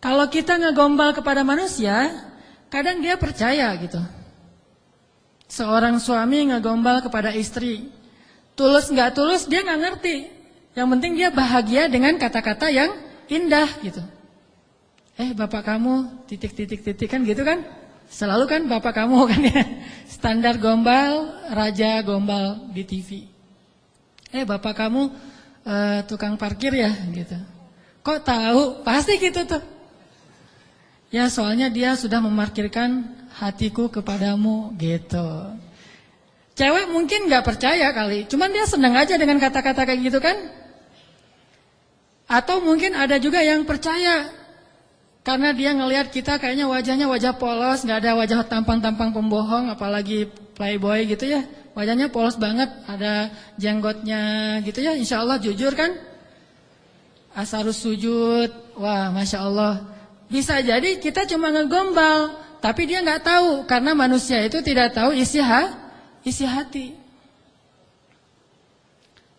Kalau kita ngegombal kepada manusia, kadang dia percaya gitu. Seorang suami ngegombal kepada istri, tulus nggak tulus dia nggak ngerti. Yang penting dia bahagia dengan kata-kata yang indah gitu. Bapak kamu titik kan gitu kan? Selalu kan bapak kamu kan ya. Standar gombal, raja gombal di TV. Bapak kamu tukang parkir ya gitu. Kok tahu? Pasti gitu tuh. Ya soalnya dia sudah memarkirkan hatiku kepadamu gitu. Cewek mungkin gak percaya kali, cuman dia senang aja dengan kata-kata kayak gitu kan. Atau mungkin ada juga yang percaya karena dia ngelihat kita kayaknya wajahnya wajah polos, gak ada wajah tampang-tampang pembohong, apalagi playboy gitu ya. Wajahnya polos banget, ada jenggotnya gitu ya, insya Allah jujur kan. Asarus sujud, wah Masya Allah. Bisa jadi kita cuma ngegombal, tapi dia gak tahu, karena manusia itu tidak tahu isi hati.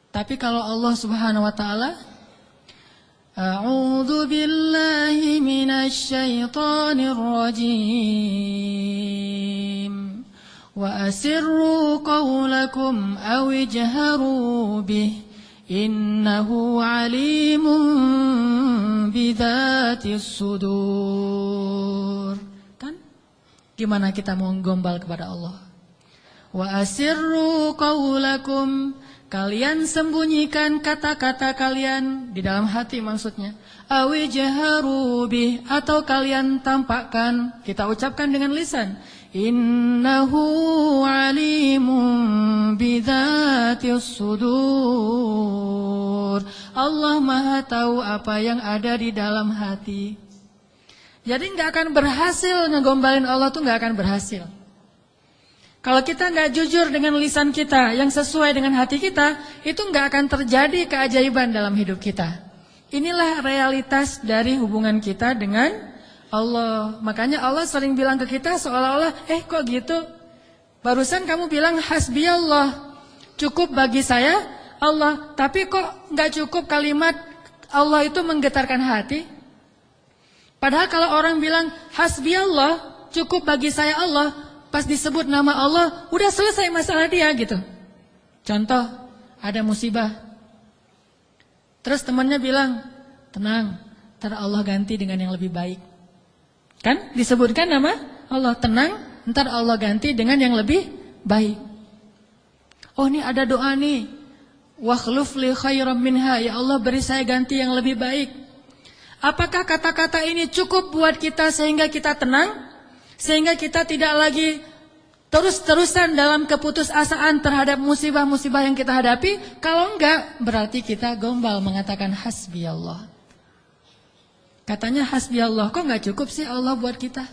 Tapi kalau Allah Subhanahu wa taala, A'udzu billahi minasy syaithanir rajim. Wa asirru qawlakum aw ijharu bih innahu alimun bidzatis sudur. Kan? Gimana kita mau gombal kepada Allah? Wa asirru qawlakum, kalian sembunyikan kata-kata kalian di dalam hati maksudnya. Awi jaharu bih, atau kalian tampakkan, kita ucapkan dengan lisan. Innahu alimun bidzatis sudur. Allah Maha tahu apa yang ada di dalam hati. Jadi nggak akan berhasil ngegombalin Allah tuh nggak akan berhasil. Kalau kita nggak jujur dengan lisan kita yang sesuai dengan hati kita, itu nggak akan terjadi keajaiban dalam hidup kita. Inilah realitas dari hubungan kita dengan Allah. Makanya Allah sering bilang ke kita seolah-olah, kok gitu? Barusan kamu bilang hasbiyallah, cukup bagi saya Allah. Tapi kok nggak cukup kalimat Allah itu menggetarkan hati? Padahal kalau orang bilang hasbiyallah, cukup bagi saya Allah, pas disebut nama Allah, udah selesai masalah dia gitu. Contoh, ada musibah. Terus temannya bilang, tenang, ntar Allah ganti dengan yang lebih baik. Kan disebutkan nama Allah, tenang, ntar Allah ganti dengan yang lebih baik. Oh ini ada doa nih, wakhluf li khairam minha, ya Allah beri saya ganti yang lebih baik. Apakah kata-kata ini cukup buat kita sehingga kita tenang? Sehingga kita tidak lagi terus-terusan dalam keputusasaan terhadap musibah-musibah yang kita hadapi. Kalau enggak, berarti kita gombal mengatakan hasbiyallah. Katanya hasbiyallah, kok enggak cukup sih Allah buat kita?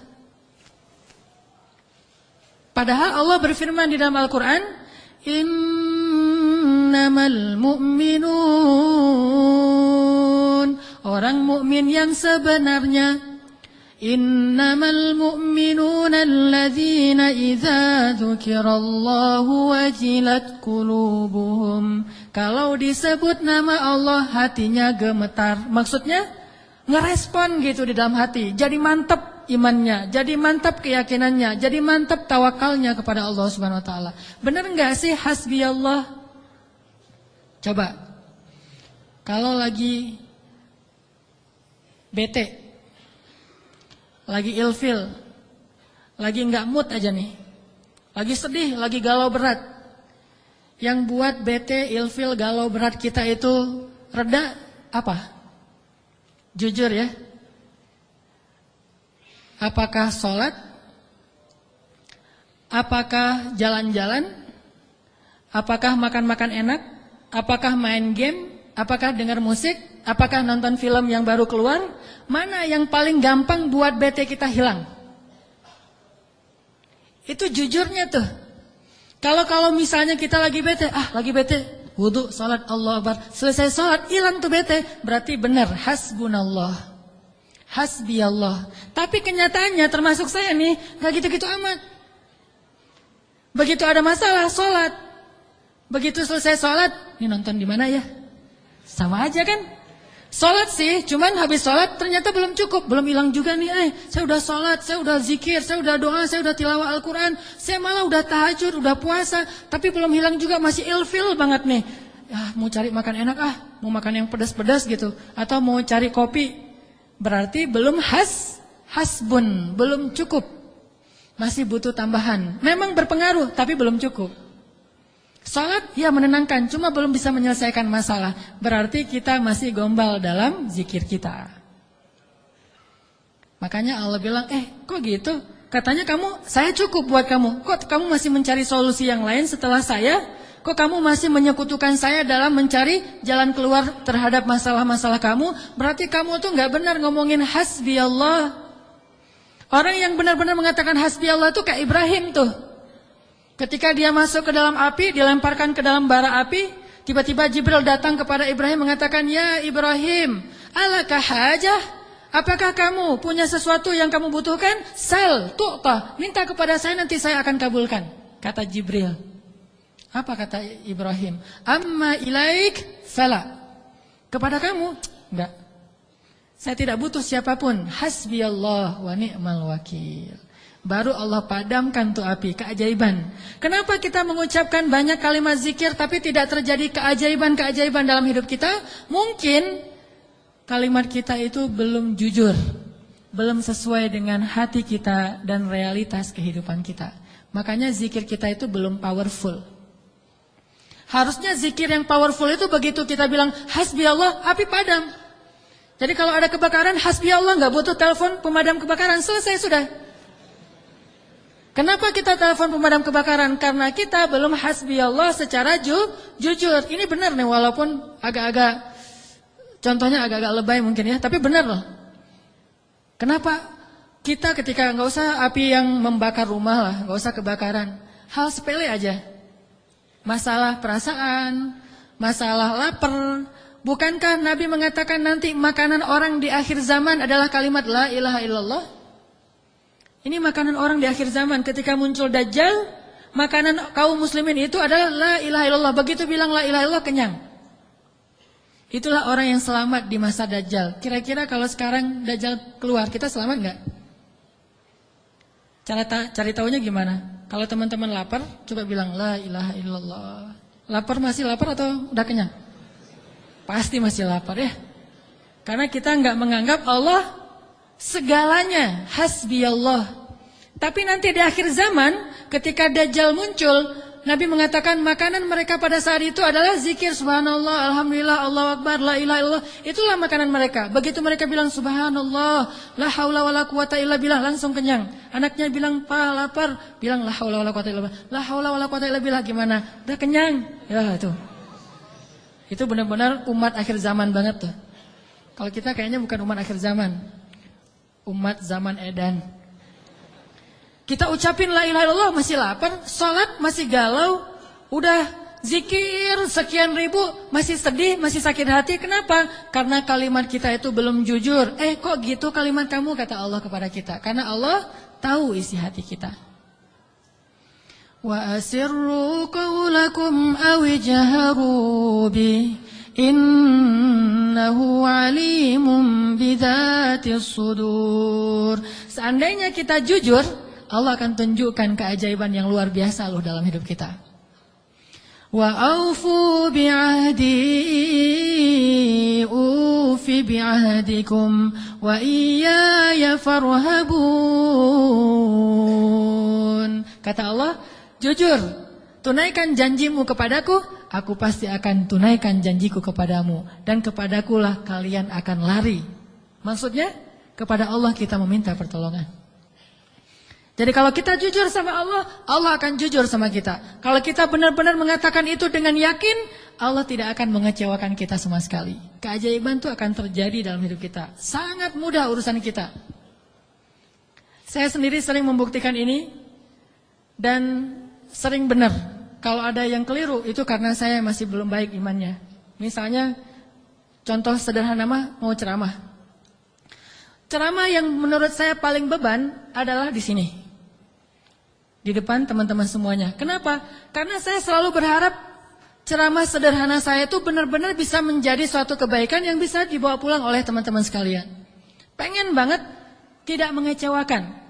Padahal Allah berfirman di dalam Al-Quran, innamal mu'minun, orang mukmin yang sebenarnya. Innamal mu'minuna alladzina idza dzukirallahu wajilat qulubuhum. Kalau disebut nama Allah hatinya gemetar. Maksudnya ngerespon gitu di dalam hati. Jadi mantap imannya, jadi mantap keyakinannya, jadi mantap tawakalnya kepada Allah Subhanahu wa taala. Benar enggak sih hasbiyallah? Coba. Kalau lagi bete, lagi ilfil, lagi nggak mood aja nih, lagi sedih, lagi galau berat. Yang buat bete, ilfil, galau berat kita itu reda apa? Jujur ya. Apakah sholat? Apakah jalan-jalan? Apakah makan-makan enak? Apakah main game? Apakah dengar musik? Apakah nonton film yang baru keluar? Mana yang paling gampang buat bete kita hilang? Itu jujurnya tuh. Kalau misalnya kita lagi bete, wudu, salat, Allah Akbar, selesai salat, hilang tuh bete. Berarti benar, hasbunallah, hasbiyallah. Tapi kenyataannya termasuk saya nih, gak gitu-gitu amat. Begitu ada masalah, salat. Begitu selesai salat, ini nonton di mana ya? Sama aja kan? Sholat sih, cuman habis sholat ternyata belum cukup, belum hilang juga nih. Saya udah sholat, saya udah zikir, saya udah doa, saya udah tilawah Al-Quran, saya malah udah tahajud, udah puasa, tapi belum hilang juga, masih ilfil banget nih. Ya, mau cari makan enak mau makan yang pedas-pedas gitu, atau mau cari kopi, berarti belum hasbun, belum cukup, masih butuh tambahan. Memang berpengaruh, tapi belum cukup. Salat ya menenangkan, cuma belum bisa menyelesaikan masalah. Berarti kita masih gombal dalam zikir kita. Makanya Allah bilang, kok gitu? Katanya saya cukup buat kamu. Kok kamu masih mencari solusi yang lain setelah saya? Kok kamu masih menyekutukan saya dalam mencari jalan keluar terhadap masalah-masalah kamu? Berarti kamu tuh gak benar ngomongin hasbi Allah. Orang yang benar-benar mengatakan hasbi Allah tuh kayak Ibrahim tuh. Ketika dia masuk ke dalam api, dilemparkan ke dalam bara api, tiba-tiba Jibril datang kepada Ibrahim mengatakan, "Ya Ibrahim, alaka hajah? Apakah kamu punya sesuatu yang kamu butuhkan? Sal, tu'ta, minta kepada saya nanti saya akan kabulkan." Kata Jibril. Apa kata Ibrahim? "Amma ilaik fala." Kepada kamu? Enggak. Saya tidak butuh siapapun. Hasbiyallah wa ni'mal wakil. Baru Allah padamkan tuh api, keajaiban. Kenapa kita mengucapkan banyak kalimat zikir tapi tidak terjadi keajaiban-keajaiban dalam hidup kita? Mungkin kalimat kita itu belum jujur, belum sesuai dengan hati kita dan realitas kehidupan kita. Makanya zikir kita itu belum powerful. Harusnya zikir yang powerful itu begitu kita bilang hasbi Allah, api padam. Jadi kalau ada kebakaran, hasbi Allah, gak butuh telepon pemadam kebakaran, selesai sudah. Kenapa kita telepon pemadam kebakaran? Karena kita belum hasbi Allah secara jujur. Ini benar nih, walaupun agak-agak, contohnya agak-agak lebay mungkin ya, tapi benar loh. Kenapa kita ketika nggak usah api yang membakar rumah lah, nggak usah kebakaran, hal sepele aja, masalah perasaan, masalah lapar. Bukankah Nabi mengatakan nanti makanan orang di akhir zaman adalah kalimat la ilaha illallah? Ini makanan orang di akhir zaman. Ketika muncul Dajjal, makanan kaum muslimin itu adalah la ilaha illallah. Begitu bilang la ilaha illallah, kenyang. Itulah orang yang selamat di masa Dajjal. Kira-kira kalau sekarang Dajjal keluar, kita selamat enggak? Cari tahunya gimana? Kalau teman-teman lapar, coba bilang la ilaha illallah. Lapar masih lapar atau udah kenyang? Pasti masih lapar ya. Karena kita enggak menganggap Allah segalanya, hasbi Allah. Tapi nanti di akhir zaman, ketika Dajjal muncul, Nabi mengatakan makanan mereka pada saat itu adalah zikir subhanallah, alhamdulillah, Allahu akbar, la ilaha illallah. Itulah makanan mereka. Begitu mereka bilang subhanallah, la haula wala quwata illa billah, langsung kenyang. Anaknya bilang, "Pa, lapar." Bilang la haula wala quwata illa billah. La haula wala quwata illa billah, gimana? Udah kenyang. Ya itu. Itu benar-benar umat akhir zaman banget tuh. Kalau kita kayaknya bukan umat akhir zaman. Umat zaman edan. Kita ucapin la ilaha illallah masih lapar, salat masih galau, udah zikir sekian ribu masih sedih, masih sakit hati. Kenapa? Karena kalimat kita itu belum jujur. Kok gitu kalimat kamu, kata Allah kepada kita? Karena Allah tahu isi hati kita. Wa asirru qawlakum aw jaharu bi innahu alimun bidzatis sudur. Seandainya kita jujur, Allah akan tunjukkan keajaiban yang luar biasa loh dalam hidup kita. Wa aufu bi'ahdi ufi bi'ahdikum wa iyaya farhabun. Kata Allah, jujur, tunaikan janjimu kepadaku, aku pasti akan tunaikan janjiku kepadamu, dan kepadakulah kalian akan lari. Maksudnya, kepada Allah kita meminta pertolongan. Jadi kalau kita jujur sama Allah, Allah akan jujur sama kita. Kalau kita benar-benar mengatakan itu dengan yakin, Allah tidak akan mengecewakan kita sama sekali. Keajaiban itu akan terjadi dalam hidup kita. Sangat mudah urusan kita. Saya sendiri sering membuktikan ini, dan sering benar. Kalau ada yang keliru, itu karena saya masih belum baik imannya. Misalnya, contoh sederhana mau ceramah. Ceramah yang menurut saya paling beban adalah di sini. Di depan teman-teman semuanya. Kenapa? Karena saya selalu berharap ceramah sederhana saya itu benar-benar bisa menjadi suatu kebaikan yang bisa dibawa pulang oleh teman-teman sekalian. Pengen banget tidak mengecewakan.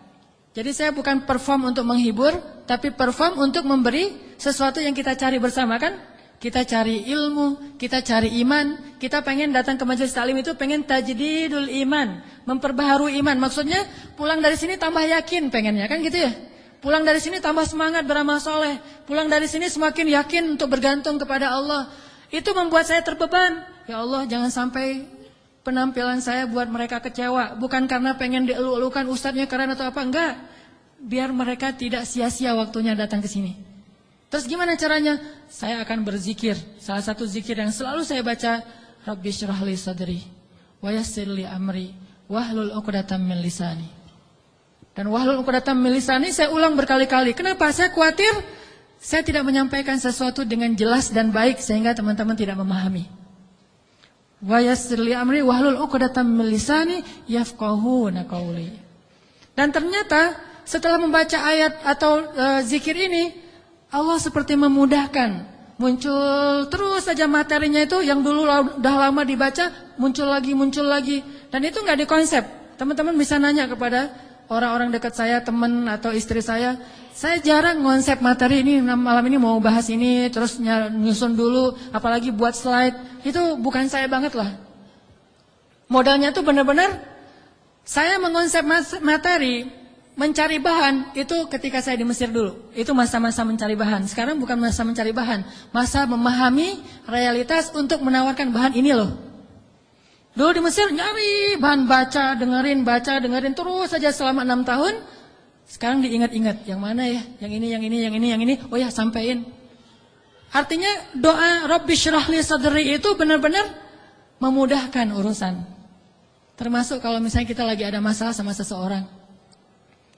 Jadi saya bukan perform untuk menghibur, tapi perform untuk memberi sesuatu yang kita cari bersama kan. Kita cari ilmu, kita cari iman, kita pengen datang ke majelis taklim itu pengen tajdidul iman, memperbaharui iman. Maksudnya pulang dari sini tambah yakin pengennya kan gitu ya. Pulang dari sini tambah semangat beramal soleh. Pulang dari sini semakin yakin untuk bergantung kepada Allah. Itu membuat saya terbeban. Ya Allah, jangan sampai penampilan saya buat mereka kecewa. Bukan karena pengen dielu-elukan ustadznya keren atau apa. Enggak. Biar mereka tidak sia-sia waktunya datang ke sini. Terus gimana caranya? Saya akan berzikir. Salah satu zikir yang selalu saya baca. Rabbi syrahli sadri. Wa yassirli amri. Wahlul uqdatam min lisani. Dan wahlul uqdatam min lisani saya ulang berkali-kali. Kenapa? Saya khawatir saya tidak menyampaikan sesuatu dengan jelas dan baik sehingga teman-teman tidak memahami. Wa yassirli amri wahlul uqdatam min lisani yafqahuna qauli. Dan ternyata setelah membaca ayat atau zikir ini, Allah seperti memudahkan. Muncul terus saja materinya itu yang dulu udah lama dibaca, muncul lagi. Dan itu enggak dikonsep. Teman-teman bisa nanya kepada orang-orang dekat saya, teman atau istri saya jarang konsep materi ini, malam ini mau bahas ini, terus nyusun dulu, apalagi buat slide, itu bukan saya banget lah. Modalnya tuh benar-benar, saya mengonsep materi, mencari bahan, itu ketika saya di Mesir dulu, itu masa-masa mencari bahan, sekarang bukan masa mencari bahan, masa memahami realitas untuk menawarkan bahan ini loh. Dulu di Mesir nyari bahan baca dengerin terus saja selama 6 tahun. Sekarang diingat-ingat yang mana ya, yang ini. Oh ya sampein. Artinya doa Rabbi syrahli sadri itu benar-benar memudahkan urusan. Termasuk kalau misalnya kita lagi ada masalah sama seseorang.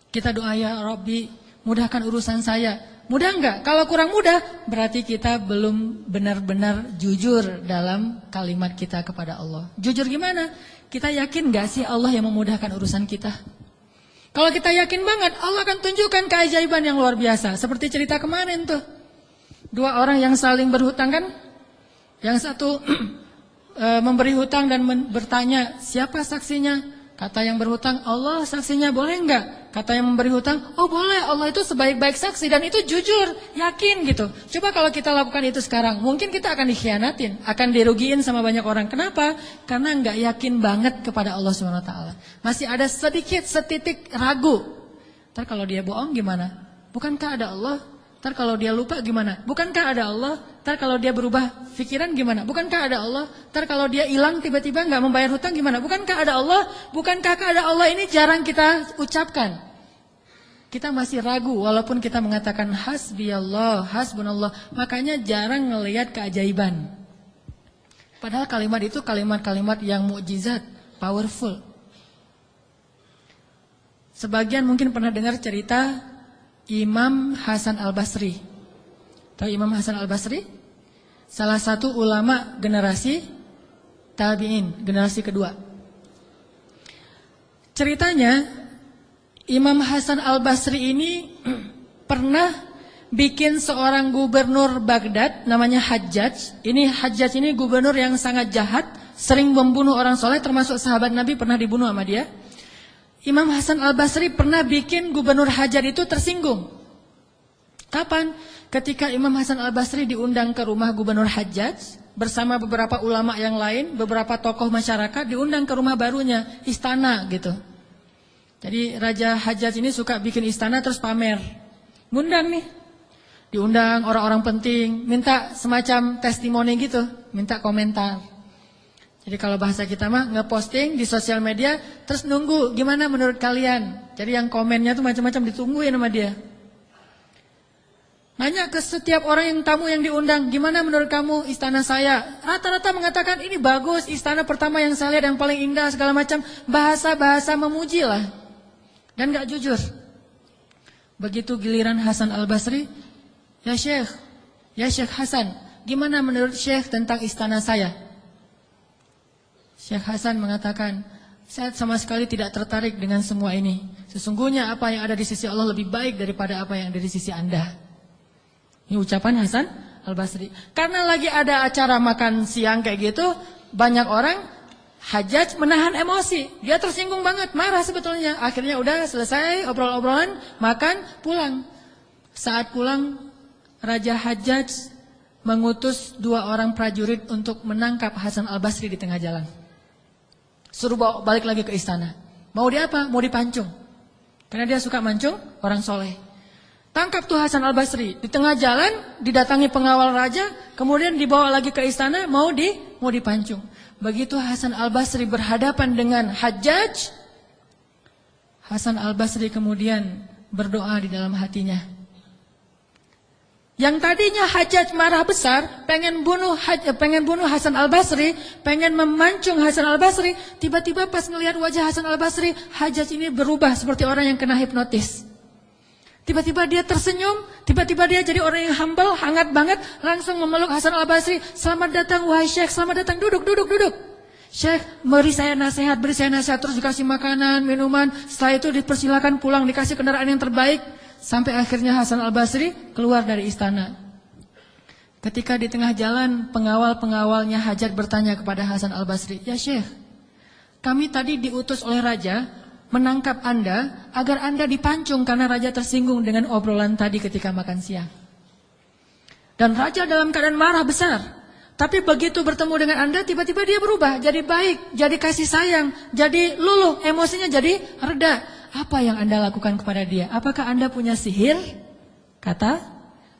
Kita doa ya Rabbi mudahkan urusan saya. Mudah enggak? Kalau kurang mudah, berarti kita belum benar-benar jujur dalam kalimat kita kepada Allah. Jujur gimana? Kita yakin enggak sih Allah yang memudahkan urusan kita? Kalau kita yakin banget, Allah akan tunjukkan keajaiban yang luar biasa. Seperti cerita kemarin tuh. 2 orang yang saling berhutang kan? Yang satu memberi hutang dan bertanya, siapa saksinya? Kata yang berhutang, Allah saksinya, boleh enggak? Kata yang memberi hutang, oh boleh, Allah itu sebaik-baik saksi dan itu jujur, yakin gitu. Coba kalau kita lakukan itu sekarang, mungkin kita akan dikhianatin, akan dirugiin sama banyak orang. Kenapa? Karena enggak yakin banget kepada Allah SWT. Masih ada sedikit setitik ragu. Ntar kalau dia bohong gimana? Bukankah ada Allah? Ntar kalau dia lupa gimana? Bukankah ada Allah? Ntar kalau dia berubah pikiran gimana? Bukankah ada Allah? Ntar kalau dia hilang tiba-tiba nggak membayar hutang gimana? Bukankah ada Allah? Bukankah ada Allah ini jarang kita ucapkan. Kita masih ragu walaupun kita mengatakan hasbiyallah, hasbunallah. Makanya jarang ngelihat keajaiban. Padahal kalimat itu kalimat-kalimat yang mukjizat, powerful. Sebagian mungkin pernah dengar cerita Imam Hasan Al-Basri. Tahu Imam Hasan Al-Basri? Salah satu ulama generasi tabi'in, generasi kedua. Ceritanya Imam Hasan Al-Basri ini pernah bikin seorang gubernur Baghdad namanya Hajjaj. Hajjaj ini gubernur yang sangat jahat, sering membunuh orang soleh, termasuk sahabat Nabi pernah dibunuh sama dia. Imam Hasan Al-Basri pernah bikin gubernur Hajjaj itu tersinggung. Kapan? Ketika Imam Hasan Al-Basri diundang ke rumah gubernur Hajjaj bersama beberapa ulama yang lain, beberapa tokoh masyarakat diundang ke rumah barunya, istana gitu. Jadi Raja Hajjaj ini suka bikin istana terus pamer. Ngundang nih. Diundang orang-orang penting, minta semacam testimoni gitu, minta komentar. Jadi kalau bahasa kita mah ngeposting di sosial media, terus nunggu gimana menurut kalian. Jadi yang komennya tuh macam-macam ditungguin sama dia. Nanya ke setiap orang yang tamu yang diundang, gimana menurut kamu istana saya? Rata-rata mengatakan ini bagus, istana pertama yang saya lihat yang paling indah segala macam. Bahasa-bahasa memuji lah. Dan gak jujur. Begitu giliran Hasan Al-Basri, ya Syekh Hasan, gimana menurut Syekh tentang istana saya? Syekh Hasan mengatakan, saya sama sekali tidak tertarik dengan semua ini. Sesungguhnya apa yang ada di sisi Allah lebih baik daripada apa yang ada di sisi Anda. Ini ucapan Hasan Al-Basri. Karena lagi ada acara makan siang kayak gitu, banyak orang Hajjaj menahan emosi. Dia tersinggung banget, marah sebetulnya. Akhirnya udah selesai obrol-obrolan, makan, pulang. Saat pulang, Raja Hajjaj mengutus 2 orang prajurit untuk menangkap Hasan Al-Basri di tengah jalan. Suruh bawa balik lagi ke istana. Mau dia apa? Mau dipancung. Karena dia suka mancung, orang soleh. Tangkap tuh Hasan Al-Basri. Di tengah jalan, didatangi pengawal raja, kemudian dibawa lagi ke istana, mau dipancung. Begitu Hasan Al-Basri berhadapan dengan Hajjaj, Hasan Al-Basri kemudian berdoa di dalam hatinya. Yang tadinya Hajjaj marah besar, pengen bunuh Hasan Al-Basri, pengen memancung Hasan Al-Basri, tiba-tiba pas ngelihat wajah Hasan Al-Basri, Hajjaj ini berubah seperti orang yang kena hipnotis. Tiba-tiba dia tersenyum, tiba-tiba dia jadi orang yang humble, hangat banget, langsung memeluk Hasan Al-Basri. Selamat datang wahai Syekh, selamat datang, duduk. Syekh, beri saya nasihat, terus dikasih makanan, minuman. Setelah itu dipersilakan pulang, dikasih kendaraan yang terbaik. Sampai akhirnya Hasan Al-Basri keluar dari istana. Ketika di tengah jalan, pengawal-pengawalnya Hajjaj bertanya kepada Hasan Al-Basri, "Ya Syekh, kami tadi diutus oleh raja menangkap Anda agar Anda dipancung karena raja tersinggung dengan obrolan tadi ketika makan siang. Dan raja dalam keadaan marah besar. Tapi begitu bertemu dengan Anda, tiba-tiba dia berubah, jadi baik, jadi kasih sayang, jadi luluh, emosinya jadi reda. Apa yang Anda lakukan kepada dia? Apakah Anda punya sihir?" Kata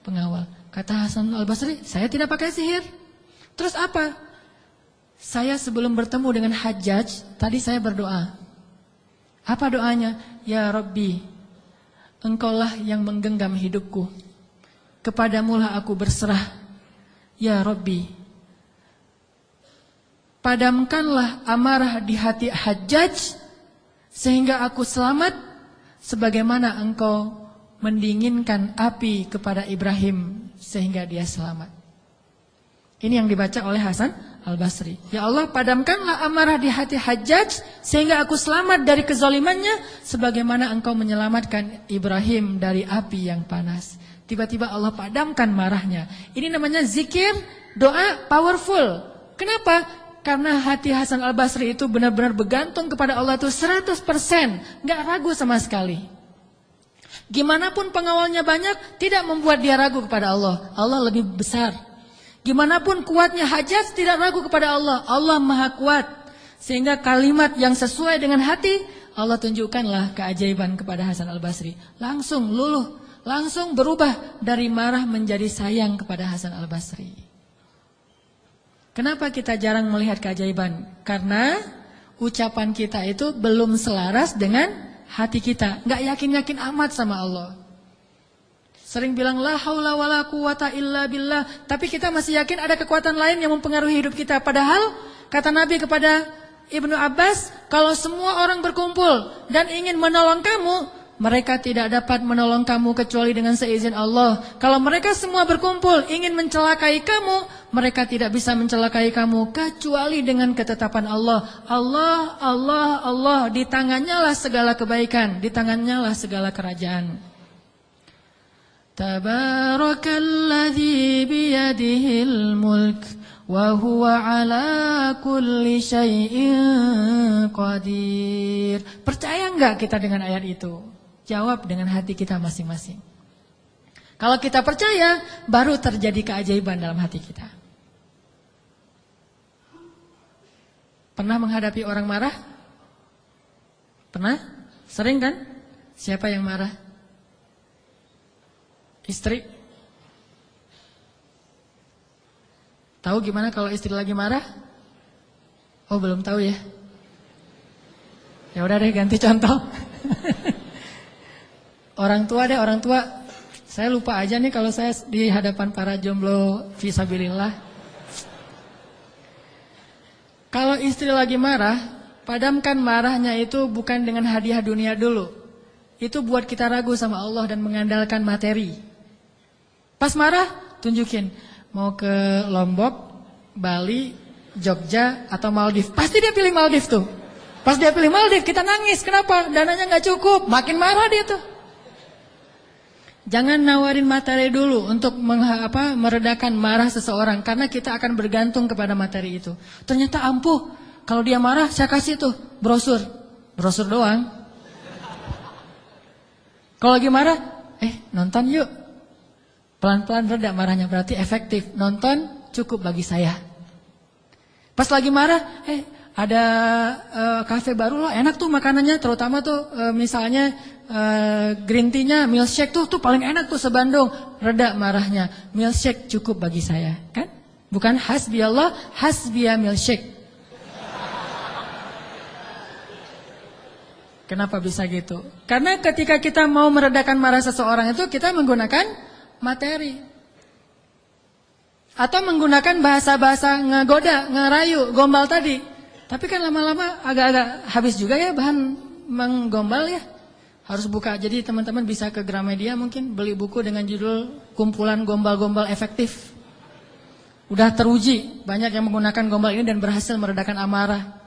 pengawal. Kata Hasan Al-Basri, "Saya tidak pakai sihir." "Terus apa?" "Saya sebelum bertemu dengan Hajjaj, tadi saya berdoa." Apa doanya? "Ya Rabbi, Engkaulah yang menggenggam hidupku. Kepadamulah aku berserah. Ya Rabbi, padamkanlah amarah di hati Hajjaj sehingga aku selamat sebagaimana Engkau mendinginkan api kepada Ibrahim sehingga dia selamat." Ini yang dibaca oleh Hasan Al-Basri. "Ya Allah, padamkanlah amarah di hati Hajjaj sehingga aku selamat dari kezalimannya sebagaimana Engkau menyelamatkan Ibrahim dari api yang panas." Tiba-tiba Allah padamkan marahnya. Ini namanya zikir, doa powerful. Kenapa? Karena hati Hasan Al-Basri itu benar-benar bergantung kepada Allah itu 100%, enggak ragu sama sekali. Gimana pun pengawalnya banyak, tidak membuat dia ragu kepada Allah. Allah lebih besar. Gimana pun kuatnya Hajjaj, tidak ragu kepada Allah. Allah maha kuat. Sehingga kalimat yang sesuai dengan hati, Allah tunjukkanlah keajaiban kepada Hasan Al-Basri. Langsung luluh, langsung berubah dari marah menjadi sayang kepada Hasan Al-Basri. Kenapa kita jarang melihat keajaiban? Karena ucapan kita itu belum selaras dengan hati kita. Gak yakin-yakin amat sama Allah. Sering bilang la haula wala quwata illa billah, tapi kita masih yakin ada kekuatan lain yang mempengaruhi hidup kita. Padahal kata Nabi kepada Ibnu Abbas, kalau semua orang berkumpul dan ingin menolong kamu, mereka tidak dapat menolong kamu kecuali dengan seizin Allah. Kalau mereka semua berkumpul ingin mencelakai kamu, mereka tidak bisa mencelakai kamu kecuali dengan ketetapan Allah. Allah, Allah, Allah, di tangannya lah segala kebaikan, di tangannya lah segala kerajaan. Tabarakalladzi biyadihil mulk wa huwa ala kulli syai'in qadir. Percaya enggak kita dengan ayat itu? Jawab dengan hati kita masing-masing. Kalau kita percaya, baru terjadi keajaiban dalam hati kita. Pernah menghadapi orang marah? Pernah? Sering kan? Siapa yang marah? Istri. Tahu gimana kalau istri lagi marah? Oh, belum tahu ya. Ya udah deh, ganti contoh. Orang tua deh, orang tua. Saya lupa aja nih kalau saya di hadapan para jomblo fisabilillah. Kalau istri lagi marah, padamkan marahnya itu bukan dengan hadiah dunia dulu. Itu buat kita ragu sama Allah dan mengandalkan materi. Pas marah, tunjukin. Mau ke Lombok, Bali, Jogja, atau Maldives. Pasti dia pilih Maldives tuh. Pas dia pilih Maldives, kita nangis. Kenapa? Dananya gak cukup. Makin marah dia tuh. Jangan nawarin materi dulu untuk meredakan marah seseorang, karena kita akan bergantung kepada materi itu. Ternyata ampuh, kalau dia marah saya kasih tuh brosur doang. Kalau lagi marah, nonton yuk, pelan-pelan reda marahnya, berarti efektif. Nonton cukup bagi saya. Pas lagi marah, ada kafe baru loh, enak tuh makanannya, terutama tuh misalnya green tea-nya, milkshake tuh paling enak tuh se-Bandung. Reda marahnya, milkshake cukup bagi saya, kan? Bukan hasbiyallah, hasbiya milkshake. Kenapa bisa gitu? Karena ketika kita mau meredakan marah seseorang itu kita menggunakan materi. Atau menggunakan bahasa-bahasa ngegoda, ngerayu, gombal tadi. Tapi kan lama-lama agak-agak habis juga ya bahan menggombal ya. Harus buka, jadi teman-teman bisa ke Gramedia mungkin beli buku dengan judul Kumpulan Gombal-Gombal Efektif. Udah teruji, banyak yang menggunakan gombal ini dan berhasil meredakan amarah.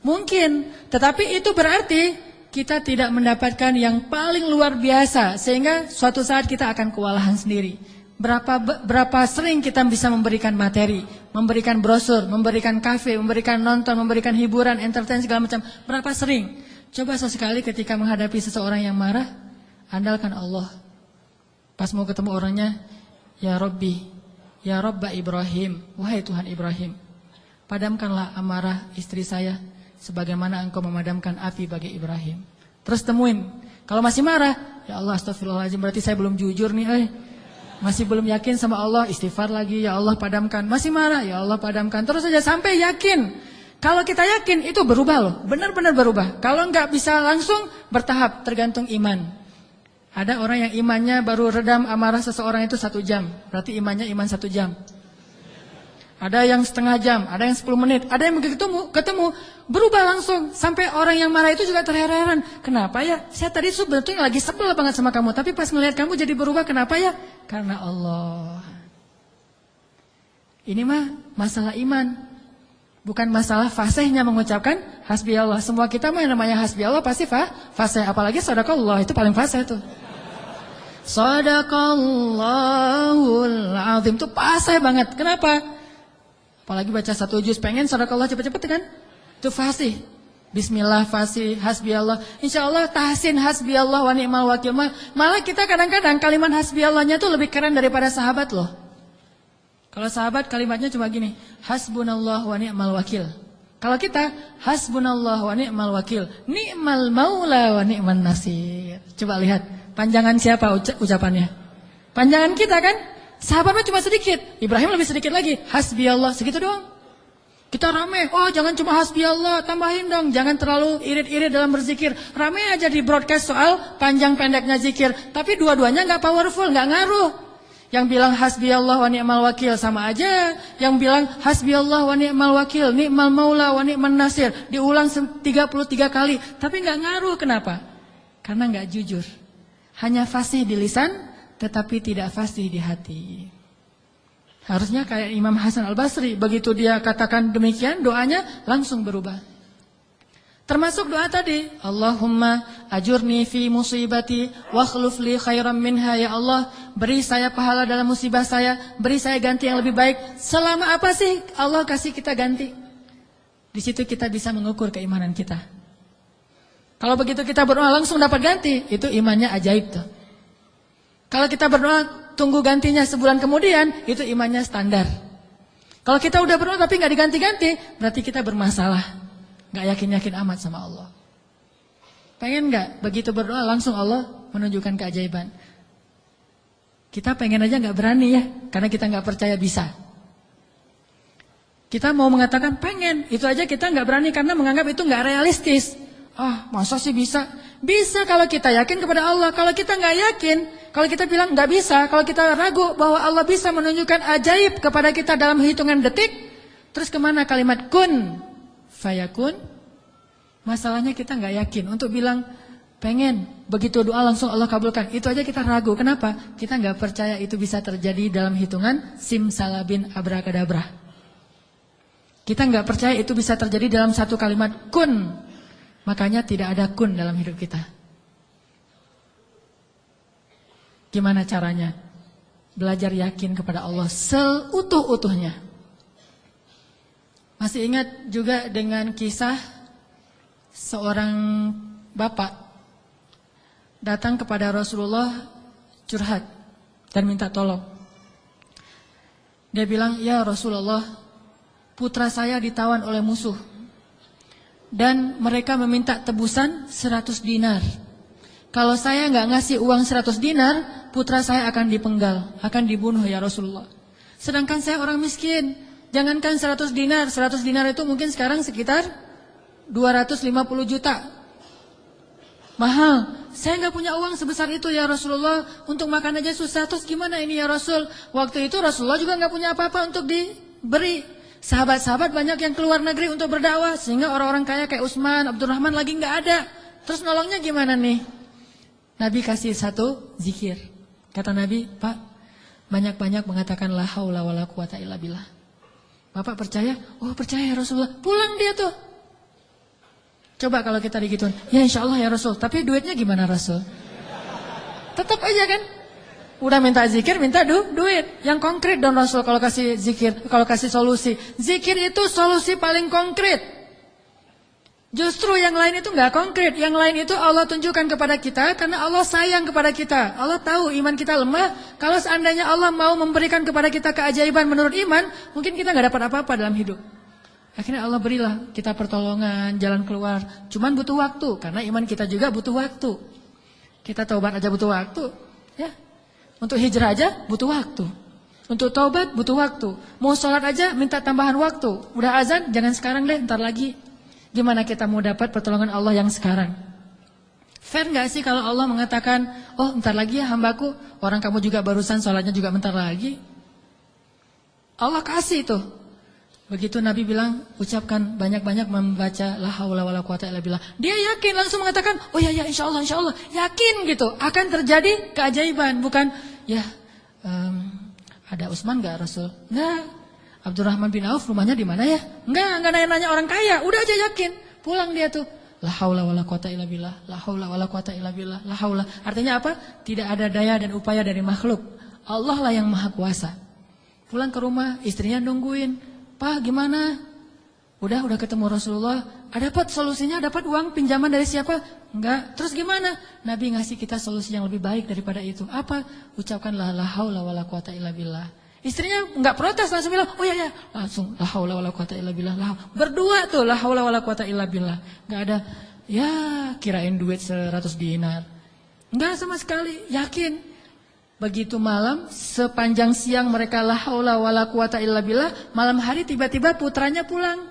Mungkin, tetapi itu berarti kita tidak mendapatkan yang paling luar biasa, sehingga suatu saat kita akan kewalahan sendiri. Berapa sering kita bisa memberikan materi, memberikan brosur, memberikan kafe, memberikan nonton, memberikan hiburan, entertain segala macam. Berapa sering? Coba sesekali ketika menghadapi seseorang yang marah, andalkan Allah. Pas mau ketemu orangnya, ya Rabbi, ya Rabba Ibrahim, wahai Tuhan Ibrahim, padamkanlah amarah istri saya sebagaimana engkau memadamkan api bagi Ibrahim. Terus temuin, kalau masih marah, ya Allah astagfirullahaladzim, berarti saya belum jujur nih, masih belum yakin sama Allah, istighfar lagi, ya Allah padamkan. Masih marah, ya Allah padamkan. Terus saja sampai yakin. Kalau kita yakin itu berubah loh, benar-benar berubah. Kalau enggak bisa langsung, bertahap, tergantung iman. Ada orang yang imannya baru redam amarah seseorang itu 1 jam, berarti imannya iman 1 jam. Ada yang setengah jam, ada yang 10 menit, ada yang begitu ketemu berubah langsung. Sampai orang yang marah itu juga terheran-heran. Kenapa ya? Saya tadi sebetulnya lagi sebel banget sama kamu, tapi pas melihat kamu jadi berubah, kenapa ya? Karena Allah. Ini mah masalah iman. Bukan masalah fasihnya mengucapkan hasbiyallah. Semua kita mah yang namanya hasbiyallah pasti fasih. Apalagi sadaqallah, itu paling fasih tuh. Sadaqallahul azim, itu fasih banget. Kenapa? Apalagi baca 1 juz, pengen sadaqallah cepet-cepet kan? Itu fasih. Bismillah fasih, hasbiyallah. Insyaallah tahsin hasbiyallah wa ni'mal wakil. Malah kita kadang-kadang kalimat hasbiyallahnya tuh lebih keren daripada sahabat loh. Kalau sahabat kalimatnya cuma gini, hasbunallah wa ni'mal wakil. Kalau kita, hasbunallah wa ni'mal wakil, ni'mal maula wa ni'man nasir. Coba lihat, panjangan siapa ucapannya? Panjangan kita kan? Sahabatnya cuma sedikit, Ibrahim lebih sedikit lagi, hasbiyallah, segitu doang. Kita rame, jangan cuma hasbiyallah, tambahin dong, jangan terlalu irit-irit dalam berzikir. Rame aja di broadcast soal panjang pendeknya zikir, tapi dua-duanya gak powerful, gak ngaruh. Yang bilang hasbiyallah wa ni'mal wakil sama aja. Yang bilang hasbiyallah wa ni'mal wakil, ni'mal maula wa ni'man nasir. Diulang 33 kali. Tapi gak ngaruh, kenapa? Karena gak jujur. Hanya fasih di lisan, tetapi tidak fasih di hati. Harusnya kayak Imam Hasan Al-Basri. Begitu dia katakan demikian, doanya langsung berubah. Termasuk doa tadi, Allahumma ajurni fi musibati wa akhluf li khairan minha. Ya Allah, beri saya pahala dalam musibah saya, beri saya ganti yang lebih baik. Selama apa sih Allah kasih kita ganti? Di situ kita bisa mengukur keimanan kita. Kalau begitu kita berdoa langsung dapat ganti, itu imannya ajaib tuh. Kalau kita berdoa tunggu gantinya sebulan kemudian, itu imannya standar. Kalau kita udah berdoa tapi nggak diganti-ganti, berarti kita bermasalah. Gak yakin-yakin amat sama Allah. Pengen gak begitu berdoa langsung Allah menunjukkan keajaiban? Kita pengen aja gak berani ya, karena kita gak percaya bisa. Kita mau mengatakan pengen, itu aja kita gak berani karena menganggap itu gak realistis. Masa sih bisa? Bisa kalau kita yakin kepada Allah. Kalau kita gak yakin, kalau kita bilang gak bisa, kalau kita ragu bahwa Allah bisa menunjukkan ajaib kepada kita dalam hitungan detik, terus kemana kalimat kun fayakun? Masalahnya kita nggak yakin untuk bilang pengen, begitu doa langsung Allah kabulkan. Itu aja kita ragu. Kenapa? Kita nggak percaya itu bisa terjadi dalam hitungan simsalabin abrakadabra. Kita nggak percaya itu bisa terjadi dalam satu kalimat kun. Makanya tidak ada kun dalam hidup kita. Gimana caranya? Belajar yakin kepada Allah seutuh-utuhnya. Masih ingat juga dengan kisah seorang bapak datang kepada Rasulullah curhat dan minta tolong. Dia bilang, "Ya Rasulullah, putra saya ditawan oleh musuh dan mereka meminta tebusan 100 dinar. Kalau saya nggak ngasih uang 100 dinar, putra saya akan dipenggal, akan dibunuh ya Rasulullah. Sedangkan saya orang miskin, jangankan 100 dinar, 100 dinar itu mungkin sekarang sekitar 250 juta. Mahal, saya nggak punya uang sebesar itu ya Rasulullah, untuk makan aja susah, terus gimana ini ya Rasul?" Waktu itu Rasulullah juga nggak punya apa-apa untuk diberi. Sahabat-sahabat banyak yang keluar negeri untuk berdakwah, sehingga orang-orang kaya kayak Utsman, Abdurrahman lagi nggak ada. Terus nolongnya gimana nih? Nabi kasih satu zikir. Kata Nabi, "Pak, banyak-banyak mengatakan la haula wala quwata illa billah." Bapak percaya? Oh percaya ya Rasulullah. Pulang dia tuh. Coba kalau kita digituin, ya insya Allah ya Rasul. Tapi duitnya gimana Rasul? Tetap aja kan? Udah minta zikir, minta duit. Yang konkret dong Rasul kalau kasih zikir, kalau kasih solusi. Zikir itu solusi paling konkret. Justru yang lain itu nggak konkret. Yang lain itu Allah tunjukkan kepada kita karena Allah sayang kepada kita. Allah tahu iman kita lemah. Kalau seandainya Allah mau memberikan kepada kita keajaiban menurut iman, mungkin kita nggak dapat apa-apa dalam hidup. Akhirnya Allah berilah kita pertolongan, jalan keluar. Cuman butuh waktu karena iman kita juga butuh waktu. Kita taubat aja butuh waktu, ya. Untuk hijrah aja butuh waktu. Untuk taubat butuh waktu. Mau sholat aja minta tambahan waktu. Udah azan jangan sekarang deh, ntar lagi. Gimana kita mau dapat pertolongan Allah yang sekarang? Fair gak sih kalau Allah mengatakan, "Oh ntar lagi ya hambaku, orang kamu juga barusan sholatnya juga bentar lagi." Allah kasih tuh. Begitu Nabi bilang, ucapkan banyak-banyak membaca la haula wala quwata illa billah. Dia yakin langsung mengatakan, "Oh ya insya Allah, yakin gitu akan terjadi keajaiban." Bukan, ya ada Utsman gak Rasul? Enggak. Abdurrahman bin Auf rumahnya di mana ya? Enggak nanya-nanya orang kaya, udah aja yakin. Pulang dia tuh. La haula wala quwata illa billah, la haula wala quwata illa billah, la haula. Artinya apa? Tidak ada daya dan upaya dari makhluk. Allah lah yang maha kuasa. Pulang ke rumah, istrinya nungguin. "Pak, gimana?" Udah ketemu Rasulullah. Dapat solusinya, dapat uang pinjaman dari siapa? Enggak. Terus gimana? Nabi ngasih kita solusi yang lebih baik daripada itu. Apa? Ucapkanlah la haula wala quwata illa billah. Istrinya enggak protes, langsung bilang, "Oh ya, langsung la haula wala quwata illa billah." Berdua tuh la haula wala quwata illa billah. Enggak ada ya kirain duit 100 dinar. Enggak sama sekali, yakin. Begitu malam, sepanjang siang mereka la haula wala quwata illa billah, malam hari tiba-tiba putranya pulang.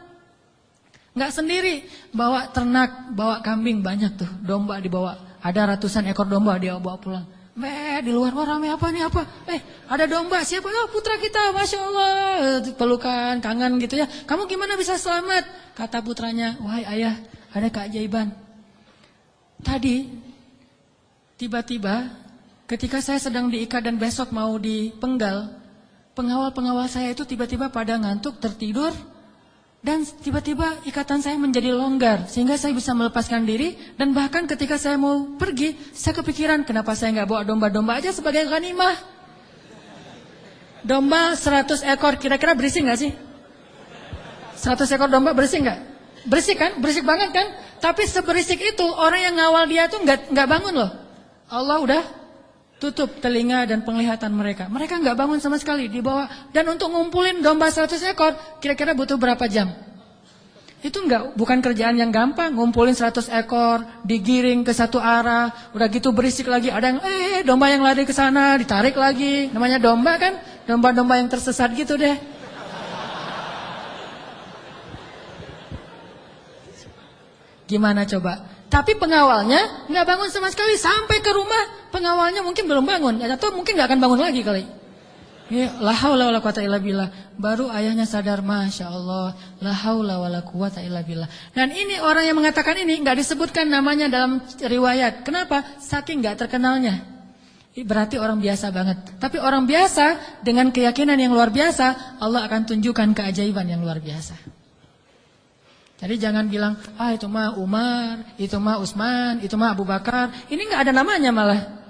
Enggak sendiri, bawa ternak, bawa kambing banyak tuh, domba dibawa. Ada ratusan ekor domba dia bawa pulang. Di luar rame apa nih apa? Ada domba, siapa? Oh putra kita, Masya Allah. Pelukan, kangen gitu ya. "Kamu gimana bisa selamat?" Kata putranya, "Wahai ayah, ada keajaiban. Tadi, tiba-tiba ketika saya sedang diikat dan besok mau dipenggal, pengawal-pengawal saya itu tiba-tiba pada ngantuk, tertidur. Dan tiba-tiba ikatan saya menjadi longgar sehingga saya bisa melepaskan diri. Dan bahkan ketika saya mau pergi, saya kepikiran kenapa saya nggak bawa domba-domba aja sebagai ghanimah. Domba 100 ekor kira-kira berisik nggak sih? 100 ekor domba berisik nggak? Berisik kan? Berisik banget kan? Tapi seberisik itu orang yang ngawal dia tuh nggak bangun loh. Allah udah tutup telinga dan penglihatan mereka. Mereka nggak bangun sama sekali di bawah. Dan untuk ngumpulin domba 100 ekor, kira-kira butuh berapa jam? Itu bukan kerjaan yang gampang. Ngumpulin 100 ekor, digiring ke satu arah, udah gitu berisik lagi. Ada yang domba yang lari ke sana, ditarik lagi. Namanya domba kan? Domba-domba yang tersesat gitu deh. Gimana coba? Tapi pengawalnya nggak bangun sama sekali sampai ke rumah. Pengawalnya mungkin belum bangun, atau mungkin nggak akan bangun lagi kali. Ya, la haula wala quwata illa billah. Baru ayahnya sadar, Masya Allah, la haula wala quwata illa billah. Dan ini orang yang mengatakan ini nggak disebutkan namanya dalam riwayat. Kenapa? Saking nggak terkenalnya. Berarti orang biasa banget. Tapi orang biasa dengan keyakinan yang luar biasa, Allah akan tunjukkan keajaiban yang luar biasa. Jadi jangan bilang, itu mah Umar, itu mah Utsman, itu mah Abu Bakar. Ini nggak ada namanya malah.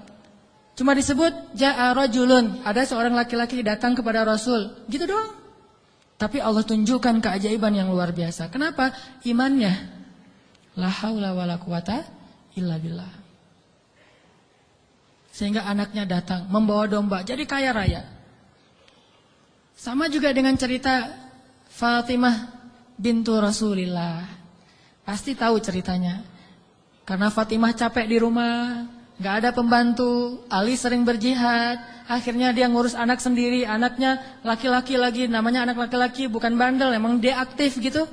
Cuma disebut ja'a rajulun, ada seorang laki-laki datang kepada Rasul, gitu doang. Tapi Allah tunjukkan keajaiban yang luar biasa. Kenapa? Imannya. La haula wala quwata illa billah. Sehingga anaknya datang membawa domba, jadi kaya raya. Sama juga dengan cerita Fatimah bintu Rasulillah. Pasti tahu ceritanya. Karena Fatimah capek di rumah, gak ada pembantu, Ali sering berjihad, akhirnya dia ngurus anak sendiri, anaknya laki-laki lagi, namanya anak laki-laki, bukan bandel, emang dia aktif gitu.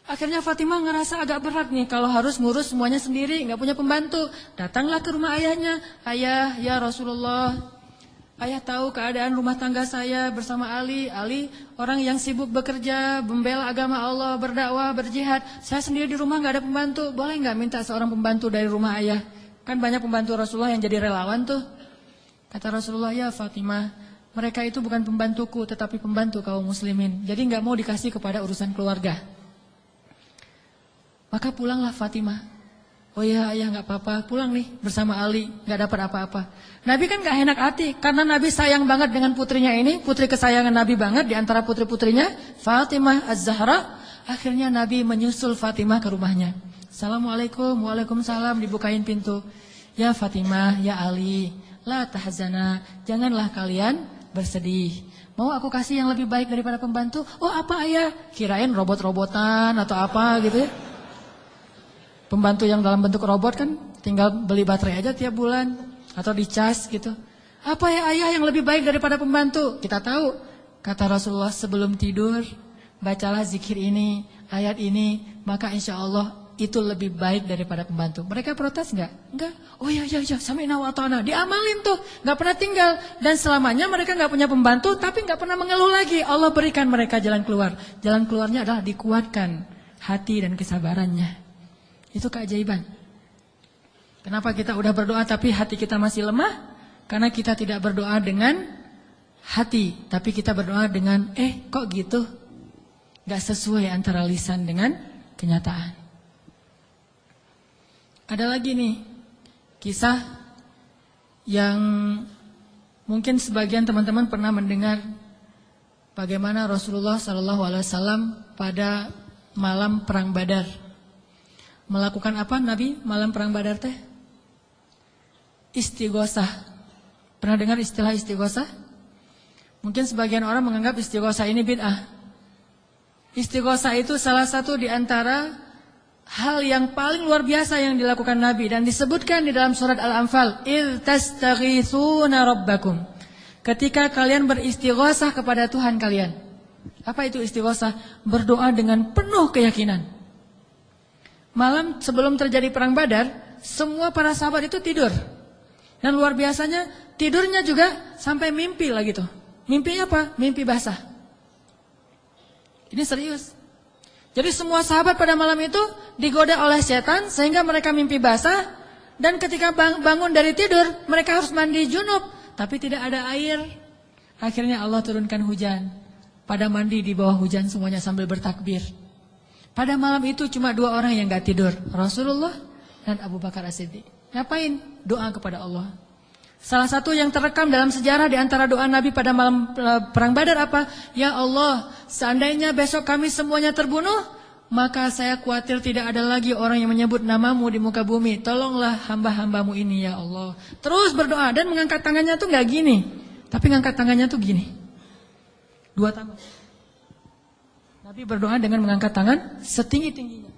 Akhirnya Fatimah ngerasa agak berat nih kalau harus ngurus semuanya sendiri, gak punya pembantu. Datanglah ke rumah ayahnya, ayah ya Rasulullah, ayah tahu keadaan rumah tangga saya bersama Ali. Ali orang yang sibuk bekerja, membela agama Allah, berdakwah, berjihad. Saya sendiri di rumah gak ada pembantu, boleh gak minta seorang pembantu dari rumah ayah? Kan banyak pembantu Rasulullah yang jadi relawan tuh. Kata Rasulullah, ya Fatimah, mereka itu bukan pembantuku tetapi pembantu kaum muslimin. Jadi gak mau dikasih kepada urusan keluarga. Maka pulanglah Fatimah. Oh ya ayah gak apa-apa, pulang nih bersama Ali, gak dapat apa-apa. Nabi kan gak enak hati, karena Nabi sayang banget dengan putrinya ini, putri kesayangan Nabi banget di antara putri-putrinya, Fatimah Az-Zahra. Akhirnya Nabi menyusul Fatimah ke rumahnya. Assalamualaikum, waalaikumsalam, dibukain pintu. Ya Fatimah, ya Ali, la tahzana, janganlah kalian bersedih. Mau aku kasih yang lebih baik daripada pembantu? Oh apa ayah? Kirain robot-robotan atau apa gitu ya. Pembantu yang dalam bentuk robot kan tinggal beli baterai aja tiap bulan atau dicas gitu. Apa ya ayah yang lebih baik daripada pembantu? Kita tahu, kata Rasulullah sebelum tidur, bacalah zikir ini, ayat ini, maka insya Allah itu lebih baik daripada pembantu. Mereka protes enggak? Enggak. Oh ya sami'na wa ata'na. Diamalin tuh, enggak pernah tinggal. Dan selamanya mereka enggak punya pembantu, tapi enggak pernah mengeluh lagi. Allah berikan mereka jalan keluar. Jalan keluarnya adalah dikuatkan hati dan kesabarannya. Itu keajaiban. Kenapa kita udah berdoa tapi hati kita masih lemah? Karena kita tidak berdoa dengan hati, tapi kita berdoa dengan kok gitu? Gak sesuai antara lisan dengan kenyataan. Ada lagi nih kisah yang mungkin sebagian teman-teman pernah mendengar bagaimana Rasulullah SAW pada malam perang Badar. Melakukan apa Nabi malam perang Badar teh? Istighosah. Pernah dengar istilah istighosah? Mungkin sebagian orang menganggap istighosah ini bid'ah. Istighosah itu salah satu di antara hal yang paling luar biasa yang dilakukan Nabi dan disebutkan di dalam surat Al-Anfal, "Idz tastaghitsuna rabbakum." Ketika kalian beristighosah kepada Tuhan kalian. Apa itu istighosah? Berdoa dengan penuh keyakinan. Malam sebelum terjadi perang Badar, semua para sahabat itu tidur. Dan luar biasanya tidurnya juga sampai mimpi lah gitu. Mimpinya apa? Mimpi basah. Ini serius. Jadi semua sahabat pada malam itu digoda oleh setan sehingga mereka mimpi basah. Dan ketika bangun dari tidur, mereka harus mandi junub. Tapi tidak ada air. Akhirnya Allah turunkan hujan. Pada mandi di bawah hujan semuanya sambil bertakbir. Pada malam itu cuma 2 orang yang gak tidur, Rasulullah dan Abu Bakar As-Siddiq. Ngapain? Doa kepada Allah. Salah satu yang terekam dalam sejarah di antara doa Nabi pada malam perang Badar apa? Ya Allah, seandainya besok kami semuanya terbunuh, maka saya khawatir tidak ada lagi orang yang menyebut namamu di muka bumi. Tolonglah hamba-hambamu ini ya Allah. Terus berdoa dan mengangkat tangannya tuh gak gini, tapi mengangkat tangannya tuh gini. 2 tangan. Nabi berdoa dengan mengangkat tangan setinggi-tingginya.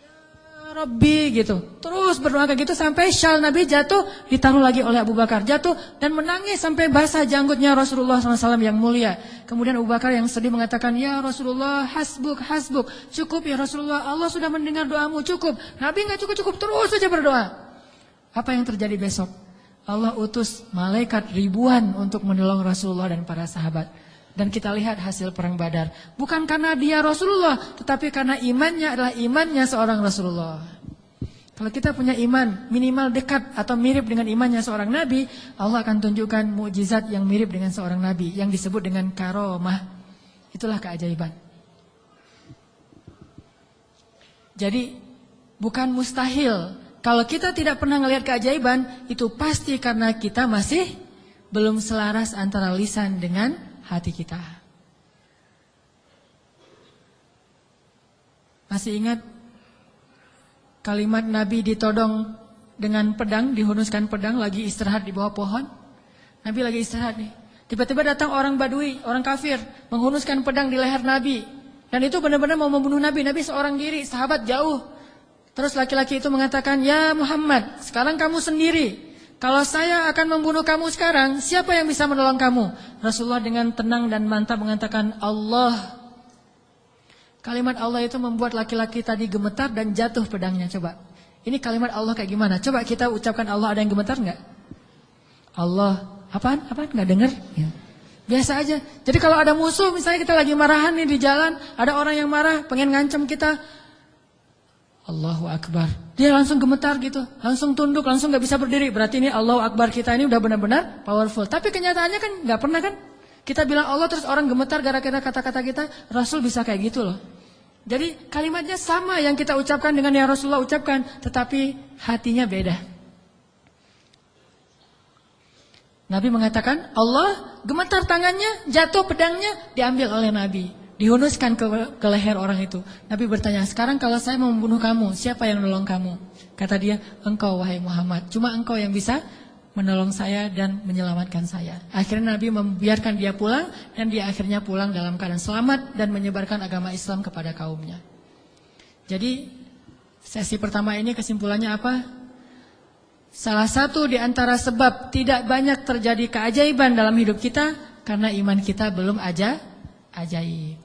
Ya Rabbi gitu. Terus berdoa kayak gitu sampai syal Nabi jatuh, ditaruh lagi oleh Abu Bakar. Jatuh dan menangis sampai basah janggutnya Rasulullah SAW yang mulia. Kemudian Abu Bakar yang sedih mengatakan, ya Rasulullah hasbuk, hasbuk. Cukup ya Rasulullah, Allah sudah mendengar doamu, cukup. Nabi gak cukup-cukup, terus saja berdoa. Apa yang terjadi besok? Allah utus malaikat ribuan untuk menolong Rasulullah dan para sahabat. Dan kita lihat hasil perang Badar. Bukan karena dia Rasulullah, tetapi karena imannya adalah imannya seorang Rasulullah. Kalau kita punya iman minimal dekat atau mirip dengan imannya seorang Nabi, Allah akan tunjukkan mukjizat yang mirip dengan seorang Nabi, yang disebut dengan karomah. Itulah keajaiban. Jadi bukan mustahil Kalau kita tidak pernah ngelihat keajaiban, itu pasti karena kita masih belum selaras antara lisan dengan hati kita. Masih ingat kalimat Nabi ditodong dengan pedang, dihunuskan pedang, lagi istirahat di bawah pohon. Nabi lagi istirahat nih. Tiba-tiba datang orang Badui, orang kafir, menghunuskan pedang di leher Nabi. Dan itu benar-benar mau membunuh Nabi. Nabi seorang diri, sahabat jauh. Terus laki-laki itu mengatakan, "Ya Muhammad, sekarang kamu sendiri. Kalau saya akan membunuh kamu sekarang, siapa yang bisa menolong kamu?" Rasulullah dengan tenang dan mantap mengatakan, "Allah." Kalimat Allah itu membuat laki-laki tadi gemetar dan jatuh pedangnya. Coba, ini kalimat Allah kayak gimana? Coba kita ucapkan Allah, ada yang gemetar enggak? Allah. Apaan? Nggak dengar? Ya. Biasa aja. Jadi kalau ada musuh, misalnya kita lagi marahan nih di jalan, ada orang yang marah, pengen ngancam kita, Allahu Akbar. Dia langsung gemetar gitu, langsung tunduk, langsung nggak bisa berdiri. Berarti ini Allahu Akbar kita ini udah benar-benar powerful. Tapi kenyataannya kan nggak pernah kan? Kita bilang Allah terus orang gemetar gara-gara kata-kata kita. Rasul bisa kayak gitu loh. Jadi kalimatnya sama yang kita ucapkan dengan yang Rasulullah ucapkan, tetapi hatinya beda. Nabi mengatakan, Allah gemetar tangannya, jatuh pedangnya, diambil oleh Nabi. Dihunuskan ke leher orang itu. Nabi bertanya, sekarang kalau saya mau membunuh kamu, siapa yang menolong kamu? Kata dia, engkau wahai Muhammad. Cuma engkau yang bisa menolong saya dan menyelamatkan saya. Akhirnya Nabi membiarkan dia pulang, dan dia akhirnya pulang dalam keadaan selamat dan menyebarkan agama Islam kepada kaumnya. Jadi, sesi pertama ini kesimpulannya apa? Salah satu di antara sebab tidak banyak terjadi keajaiban dalam hidup kita karena iman kita belum ajaib.